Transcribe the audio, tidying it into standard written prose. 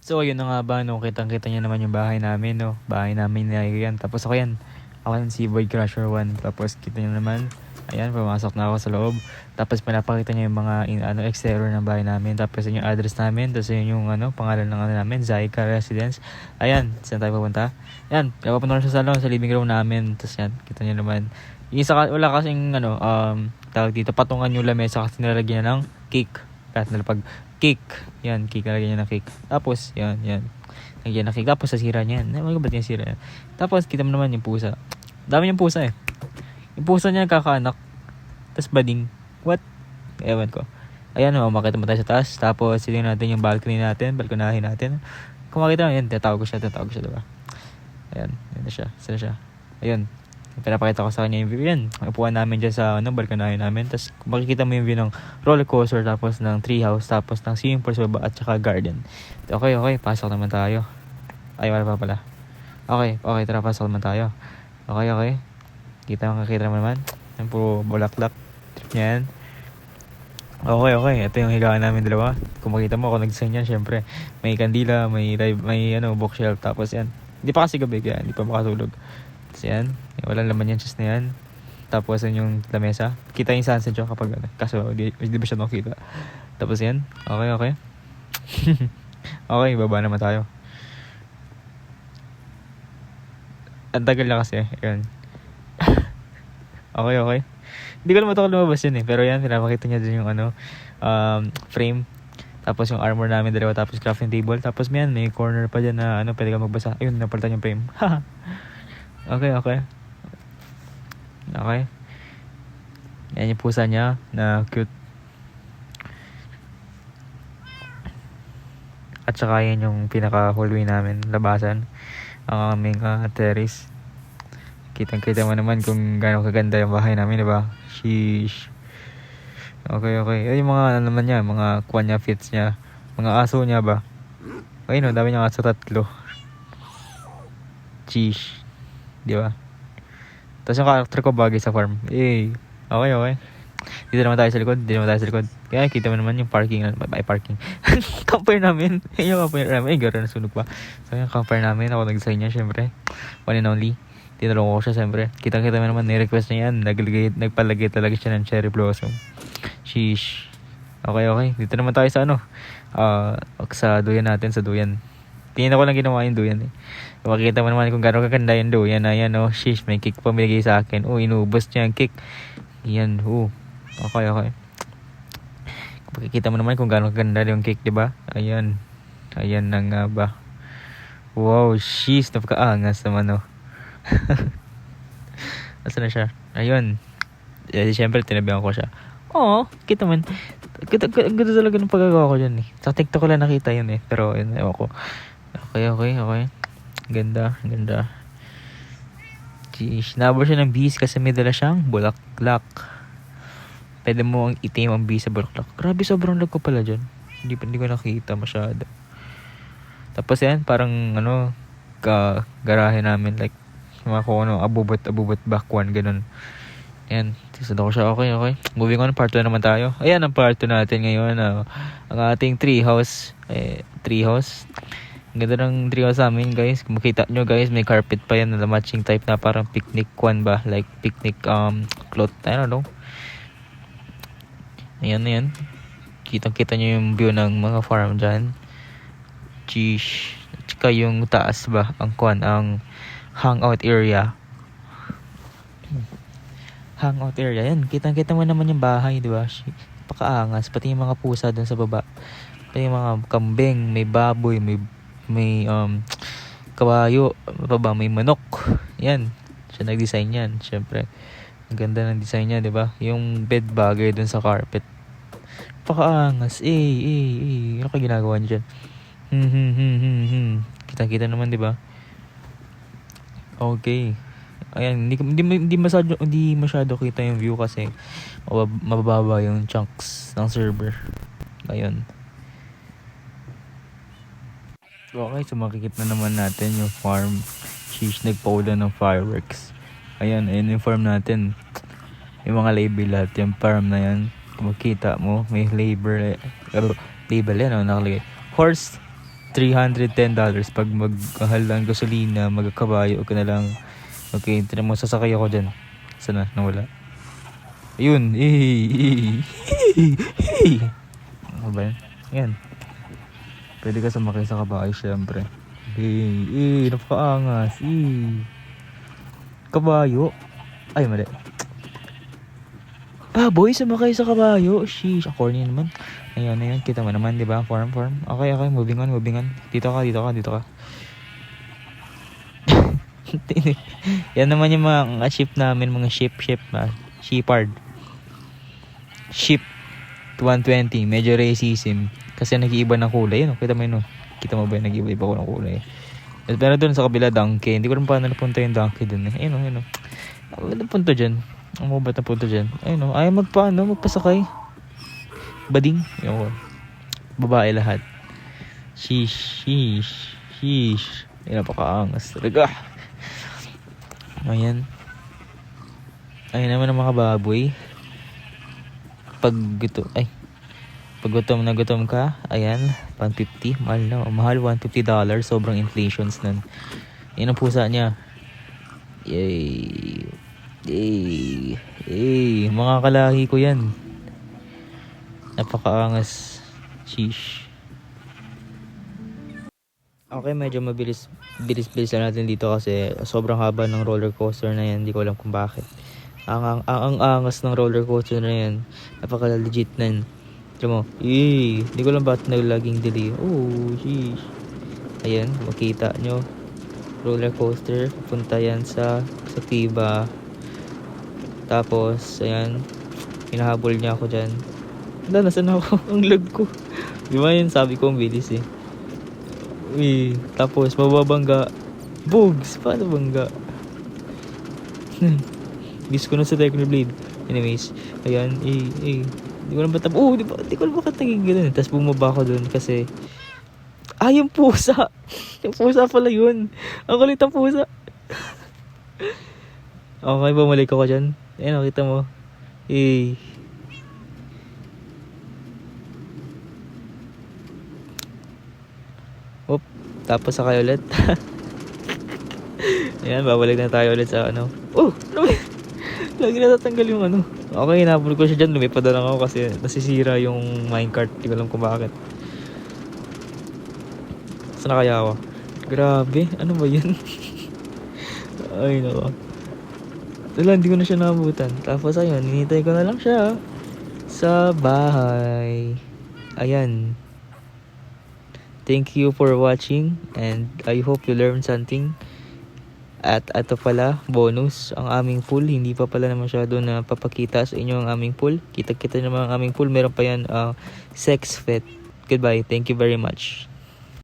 So, ayun na nga ba, no, kitang-kita niyo naman yung bahay namin, no? Bahay namin na yan. Tapos ako yan. Ako yan si Void Crusher 1. Tapos kita niyo naman, ayan, pumasok na ako sa loob. Tapos pinapakita niya yung mga exterior ng bahay namin. Tapos yun yung address namin. Tapos yun yung pangalan ng namin, Zaika Residence. Ayan, saan tayo pupunta? Ayan, napapunta na siya sa living room namin. Tapos yan, kita niyo naman. Yung isa, wala kasing tawag dito, patungan yung lamesa kasi nilagyan niya ng cake. Kahit nalapag cake. Yan, cake, nalagyan niya ng cake. Tapos, yan. Lagyan ng cake. Tapos, sasira niya yan. Ano ba ba't niya sira yan? Tapos, kita mo naman yung pusa. Dami niyang pusa eh. Yung pusa niya kakaanak. Tapos, bading. What? Ewan ko. Ayan, makita mo tayo sa taas. Tapos, silin natin yung balcony natin. Balconahin natin. Kung makita mo, yan. Tatawag ko siya, diba? Ayan, yan na siya. Saan siya? Ayun. Pinapakita ko sa kanya yung view yan. Upuan namin dyan sa balkonahin namin. Tapos makikita mo yung view ng roller coaster, tapos ng treehouse, tapos ng swimming pool sa baba, at saka garden. Okay, pasok naman tayo. Ay, wala pa pala. Okay, tara, pasok naman tayo. Okay. Kita mo naman. Yan, puro bulaklak. Trip niya yan. Okay. Ito yung higaan namin dalawa. Kung makita mo, ako nag-design yan, syempre. May kandila, may bookshelf, tapos yan. Hindi pa kasi gabi, kaya hindi pa makatulog. Tapos yan, walang laman yan, chest na yan. Tapos yan yung lamesa. Kita yung sunset yun kapag kaso di ba siya makita. Tapos yan, okay. Okay, baba naman tayo. Ang tagal na kasi, yun. Okay. Hindi ko naman ito lumabas yun eh. Pero yan, pinapakita niya din yung frame. Tapos yung armor namin dalawa. Tapos crafting table. Tapos may corner pa dyan na pwede ka magbasa. Ayun, napalitan yung frame. Okay. Yan yung pusa niya na cute. At saka yan yung pinaka-hallway namin, labasan. Ang aming terrace. Kitang-kita mo naman kung gaano kaganda yung bahay namin, diba? Sheesh. Okay. Yung mga naman niya, mga kuwan niya, fits niya. Mga aso niya ba? Ayun, dami niyang aso, 3. Sheesh. Diba? Tapos yung character ko bagay sa farm. Okay. Dito naman tayo sa likod. Kaya kita mo naman yung parking. Parking. Camper namin. Yung camper namin. Gano'n nasunog pa. So yung camper namin. Ako nag-design niya, syempre. One and only. Tinulong ko siya, syempre. Kita mo naman. Ni-request niya yan. Nagpalagay talaga siya ng cherry blossom. Sheesh. Okay. Dito naman tayo sa sa duyan natin. Sa duyan. Tingnan ko lang ginawa yung duyan eh. Makikita mo naman kung gano'ng kaganda yung duyan. Ayan sheesh. May cake pa binigay sa akin. Inubos niya yung cake. Yan, Okay. Makikita mo naman kung gano'ng kaganda yung cake, diba? Ayan na nga ba. Wow, sheesh. Napakaangas naman, Nasaan na siya? Ayun. Siyempre, tinabihan ko siya. Kita man. Ganda talaga ng pagkagawa ko dyan eh. Sa TikTok ko lang nakita yun eh. Pero yun, ewan ko. Okay. Ganda. Nabor siya ng bees kasi may dala siyang bulaklak. Pwede mo ang itim ang bees sa bulaklak. Grabe, sobrang lag ko pala dyan. Hindi ko nakita masyado. Tapos yan, parang garahe namin. Like, mga kung abubot back one, ganun. Yan, tisod ako siya. Okay. Moving on, part 2 naman tayo. Ayan ang part 2 natin ngayon. Ang ating treehouse. Treehouse. Ang ganda ng treehouse namin, guys. Kung makita nyo, guys, may carpet pa yan na matching type na parang picnic one ba? Like picnic cloth. I don't know. Ayan. Kitang-kita nyo yung view ng mga farm dyan. Cheesh. Tsaka yung taas ba? Ang hangout area. Hangout area. Yan, kitang-kita mo naman yung bahay, di ba? Pakaangas. Pati yung mga pusa dun sa baba. Pati yung mga kambing, may baboy, may kabayo, may manok. Yan. Siya nag-design yan, syempre. Ang ganda ng design niya, di ba? Yung bed bagay dun sa carpet. Pakaangas. Ano ka ginagawa niya dyan? Kita naman, di ba? Okay. Ayan, hindi masyado kita yung view kasi mababa yung chunks ng server. Ayun. Okay, so makikita naman natin yung farm. Sheesh, nagpaulan ng fireworks. Ayan yung farm natin. Yung mga label lahat, yung farm na yan. Kung makita mo, may label yan, nakalagay. Horse $310 pag maghahal ng gasolina, magkakabayo ka na lang. Okay, tinan mo, sasakay ako dyan. Sana, nawala. Ayun, ano ba yan? Yan. Pwede ka sumakay sa kabayo, syempre. Napakaangas. Kabayo. Ay, mali. Boy, sumakay sa kabayo. Sheesh, corny naman. Ayan, kita mo naman, di ba? Form. Okay, moving on. Dito ka. Yan naman yung mga ship namin, mga Shepard. Ship 120, medyo racism. Kasi nag-iiba ng kulay. Kita mo yun, Kita mo ba yun? Nag-iiba ko ng kulay. Pero doon sa kabila, donkey. Hindi ko rin paano napunta yung donkey doon. Ayun. Ano punto dyan? Ang mga bata punto dyan. Ayaw magpasakay. Bading. Babae lahat. Sheesh. Napakaangas talaga. Ayan naman ang mga baboy. Pag gutom ka, ayan, $150. Mahal $150. Sobrang inflations nun. Yan ang pusa niya. Yay. Mga kalahi ko yan. Napakaangas. Sheesh. Okay, medyo bilis lang natin dito kasi sobrang haba ng roller coaster na yan. Hindi ko alam kung bakit. Ang angas ng roller coaster na yan. Napaka legit na yan. Alam mo, hindi ko alam bakit naglaging delay. Sheesh. Ayan, makita nyo. Roller coaster. Punta yan sa Kiba. Tapos, ayan. Hinahabol niya ako dyan. Nasaan ako? Ang lag ko. Di ba yun? Sabi ko ang bilis eh. Tapos mababangga. Bugs, paano bangga? Bis ko na sa Technoblade. Anyways, ayan, di ko na di ko na bakit naging ganun. Tapos bumaba ako dun kasi yung pusa. Yung pusa pala yun. Ang kulit ang pusa. Okay, bumalik ako dyan. Ayan, nakita mo. Tapos sakay ulit. Ayan, babalik na tayo ulit sa lagi natatanggal yung Okay, hinabol ko siya dyan. Lumipad na lang ako kasi nasisira yung minecart. Hindi ko alam kung bakit. Saan na kaya ako? Grabe, ano ba yun? Ay, nako. Hindi ko na siya naabutan. Tapos ayun, hinintay ko na lang siya sa bahay. Ayan. Thank you for watching and I hope you learned something. At ito pala, bonus, ang aming pool. Hindi pa pala na masyado na papakita sa inyo ang aming pool. Kita naman ang aming pool. Meron pa yan, sex fit. Goodbye. Thank you very much.